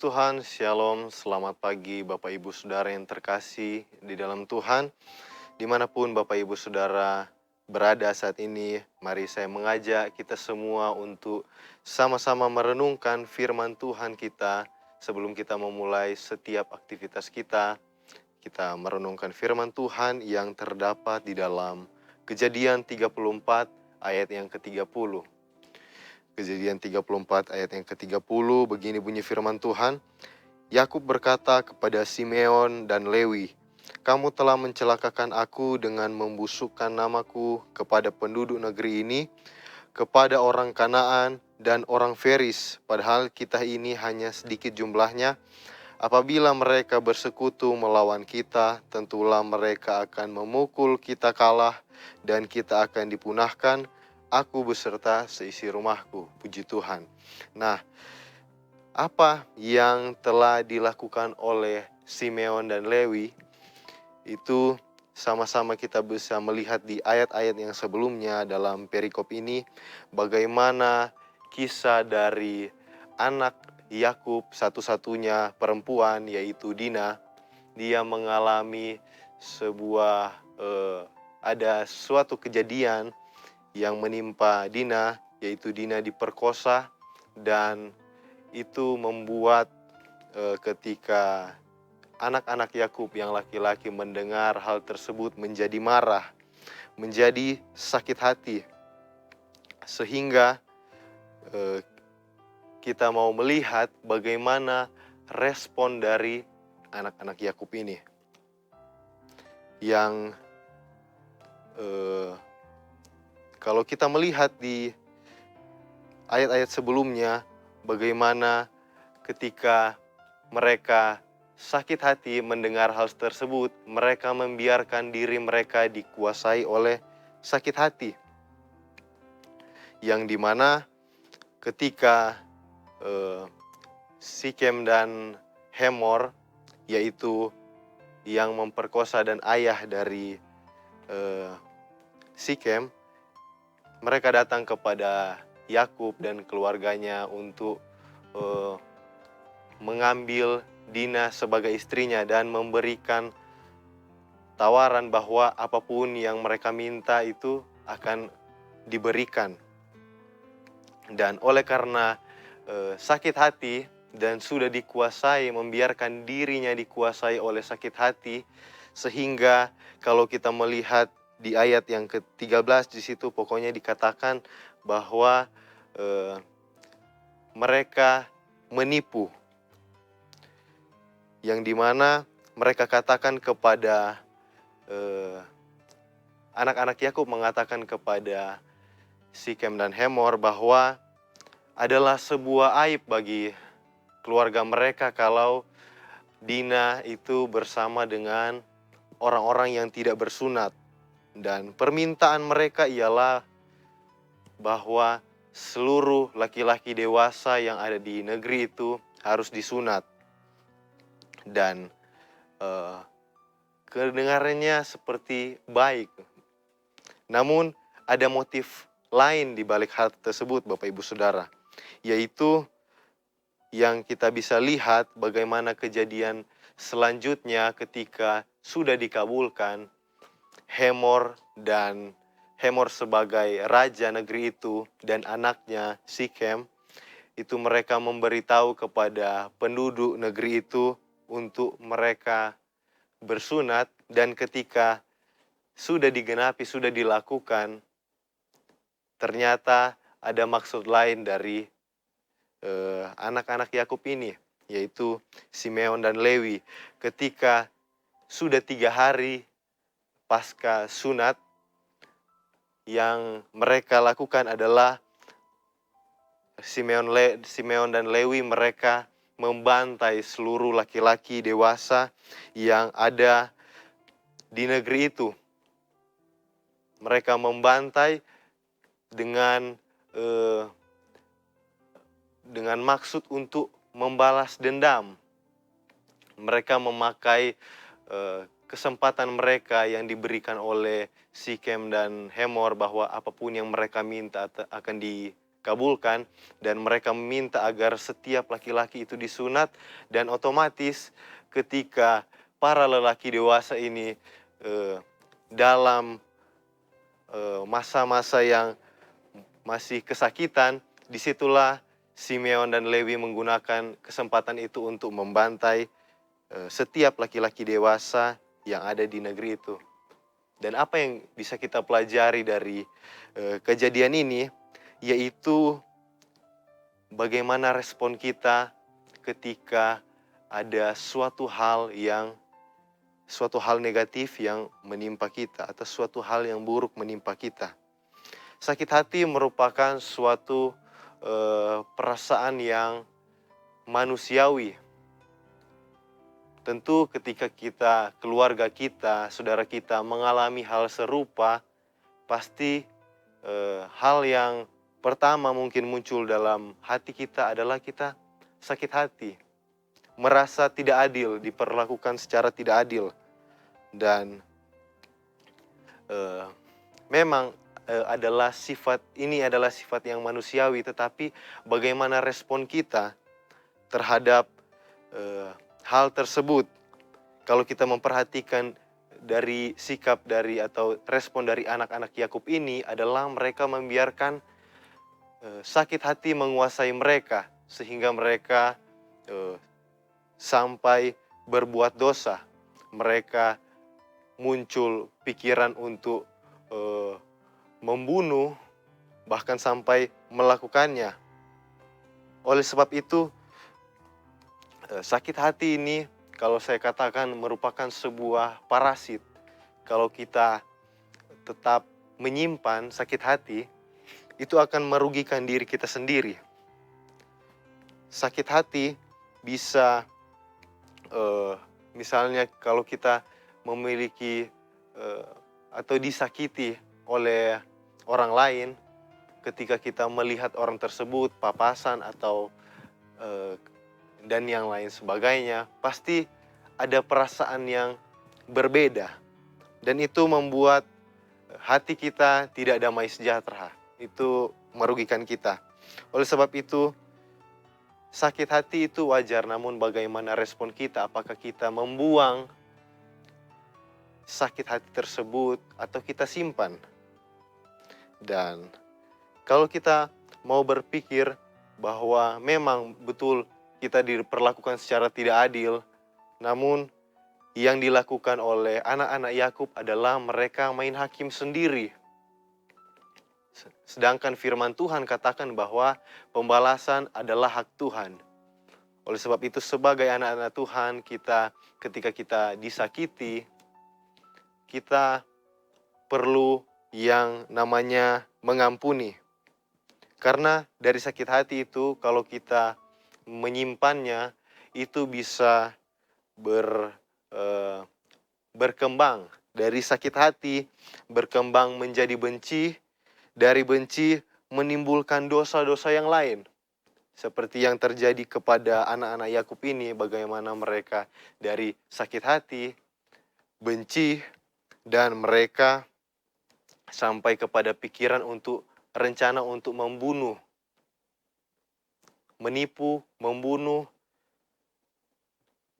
Tuhan, Shalom, selamat pagi Bapak Ibu Saudara yang terkasih di dalam Tuhan. Dimanapun Bapak Ibu Saudara berada saat ini, mari saya mengajak kita semua untuk sama-sama merenungkan firman Tuhan kita sebelum kita memulai setiap aktivitas kita. Kita merenungkan firman Tuhan yang terdapat di dalam Kejadian 34 ayat yang ke-30. Kejadian 34 ayat yang ke-30, begini bunyi firman Tuhan. Yakub berkata kepada Simeon dan Lewi, "Kamu telah mencelakakan aku dengan membusukkan namaku kepada penduduk negeri ini, kepada orang Kanaan dan orang Feris, padahal kita ini hanya sedikit jumlahnya. Apabila mereka bersekutu melawan kita, tentulah mereka akan memukul kita kalah dan kita akan dipunahkan, aku beserta seisi rumahku." Puji Tuhan. Nah, apa yang telah dilakukan oleh Simeon dan Lewi itu sama-sama kita bisa melihat di ayat-ayat yang sebelumnya dalam perikop ini, bagaimana kisah dari anak Yakub satu-satunya perempuan yaitu Dina. Dia mengalami sebuah ada suatu kejadian yang menimpa Dina, yaitu Dina diperkosa, dan itu membuat ketika anak-anak Yakub yang laki-laki mendengar hal tersebut menjadi marah, menjadi sakit hati, sehingga kita mau melihat bagaimana respon dari anak-anak Yakub ini, yang kalau kita melihat di ayat-ayat sebelumnya, bagaimana ketika mereka sakit hati mendengar hal tersebut, mereka membiarkan diri mereka dikuasai oleh sakit hati. Yang dimana ketika Sikem dan Hemor, yaitu yang memperkosa dan ayah dari Sikem, mereka datang kepada Yakub dan keluarganya untuk mengambil Dina sebagai istrinya dan memberikan tawaran bahwa apapun yang mereka minta itu akan diberikan. Dan oleh karena sakit hati dan sudah dikuasai, membiarkan dirinya dikuasai oleh sakit hati, sehingga kalau kita melihat di ayat yang ke-13 di situ pokoknya dikatakan bahwa mereka menipu, yang dimana mereka katakan kepada anak-anak Yakub mengatakan kepada Sikem dan Hemor bahwa adalah sebuah aib bagi keluarga mereka kalau Dina itu bersama dengan orang-orang yang tidak bersunat. Dan permintaan mereka ialah bahwa seluruh laki-laki dewasa yang ada di negeri itu harus disunat. Dan kedengarannya seperti baik. Namun ada motif lain di balik hal tersebut, Bapak Ibu Saudara, yaitu yang kita bisa lihat bagaimana kejadian selanjutnya ketika sudah dikabulkan, Hemor sebagai raja negeri itu dan anaknya Sikem, itu mereka memberitahu kepada penduduk negeri itu untuk mereka bersunat, dan ketika sudah digenapi, sudah dilakukan, ternyata ada maksud lain dari anak-anak Yakub ini, yaitu Simeon dan Lewi. Ketika sudah 3 hari pasca sunat, yang mereka lakukan adalah Simeon dan Lewi mereka membantai seluruh laki-laki dewasa yang ada di negeri itu. Mereka membantai dengan maksud untuk membalas dendam. Mereka memakai kesempatan mereka yang diberikan oleh Sikem dan Hemor bahwa apapun yang mereka minta akan dikabulkan, dan mereka meminta agar setiap laki-laki itu disunat, dan otomatis ketika para lelaki dewasa ini dalam masa-masa yang masih kesakitan, disitulah Simeon dan Lewi menggunakan kesempatan itu untuk membantai setiap laki-laki dewasa yang ada di negeri itu. Dan apa yang bisa kita pelajari dari kejadian ini, yaitu bagaimana respon kita ketika ada suatu hal negatif yang menimpa kita, atau suatu hal yang buruk menimpa kita. Sakit hati merupakan suatu perasaan yang manusiawi. Tentu ketika keluarga kita, saudara kita mengalami hal serupa, pasti hal yang pertama mungkin muncul dalam hati kita adalah kita sakit hati. Merasa tidak adil, diperlakukan secara tidak adil. Dan memang ini adalah sifat yang manusiawi, tetapi bagaimana respon kita terhadap hal tersebut. Kalau kita memperhatikan dari sikap atau respon dari anak-anak Yakub ini adalah mereka membiarkan sakit hati menguasai mereka, sehingga mereka sampai berbuat dosa. Mereka muncul pikiran untuk membunuh, bahkan sampai melakukannya. Oleh sebab itu, sakit hati ini, kalau saya katakan, merupakan sebuah parasit. Kalau kita tetap menyimpan sakit hati, itu akan merugikan diri kita sendiri. Sakit hati bisa, misalnya kalau kita memiliki atau disakiti oleh orang lain, ketika kita melihat orang tersebut papasan atau dan yang lain sebagainya, pasti ada perasaan yang berbeda, dan itu membuat hati kita tidak damai sejahtera. Itu merugikan kita. Oleh sebab itu, sakit hati itu wajar, namun bagaimana respon kita? Apakah kita membuang sakit hati tersebut atau kita simpan? Dan kalau kita mau berpikir bahwa memang betul kita diperlakukan secara tidak adil, namun yang dilakukan oleh anak-anak Yakub adalah mereka main hakim sendiri. Sedangkan firman Tuhan katakan bahwa pembalasan adalah hak Tuhan. Oleh sebab itu, sebagai anak-anak Tuhan, ketika kita disakiti, kita perlu yang namanya mengampuni. Karena dari sakit hati itu, kalau kita menyimpannya, itu bisa berkembang. Dari sakit hati berkembang menjadi benci, dari benci menimbulkan dosa-dosa yang lain. Seperti yang terjadi kepada anak-anak Yakub ini, bagaimana mereka dari sakit hati, benci, dan mereka sampai kepada pikiran rencana untuk membunuh, menipu, membunuh,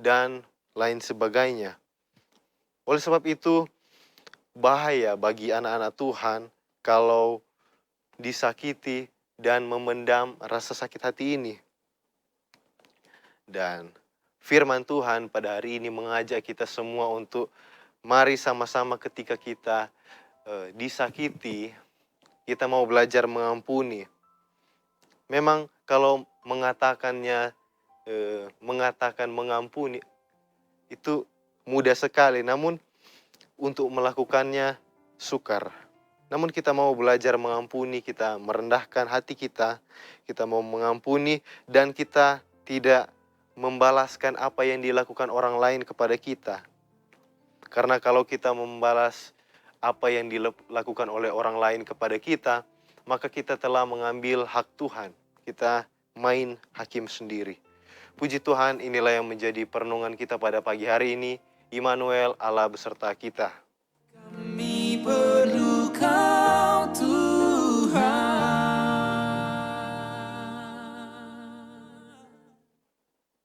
dan lain sebagainya. Oleh sebab itu, bahaya bagi anak-anak Tuhan kalau disakiti dan memendam rasa sakit hati ini. Dan firman Tuhan pada hari ini mengajak kita semua untuk mari sama-sama ketika kita disakiti, kita mau belajar mengampuni. Memang kalau mengatakan mengampuni itu mudah sekali, namun untuk melakukannya sukar. Namun kita mau belajar mengampuni, kita merendahkan hati kita mau mengampuni, dan kita tidak membalaskan apa yang dilakukan orang lain kepada kita. Karena kalau kita membalas apa yang dilakukan oleh orang lain kepada kita, maka kita telah mengambil hak Tuhan. Kita main hakim sendiri. Puji Tuhan, inilah yang menjadi perenungan kita pada pagi hari ini. Immanuel, Allah beserta kita. Kami perlukan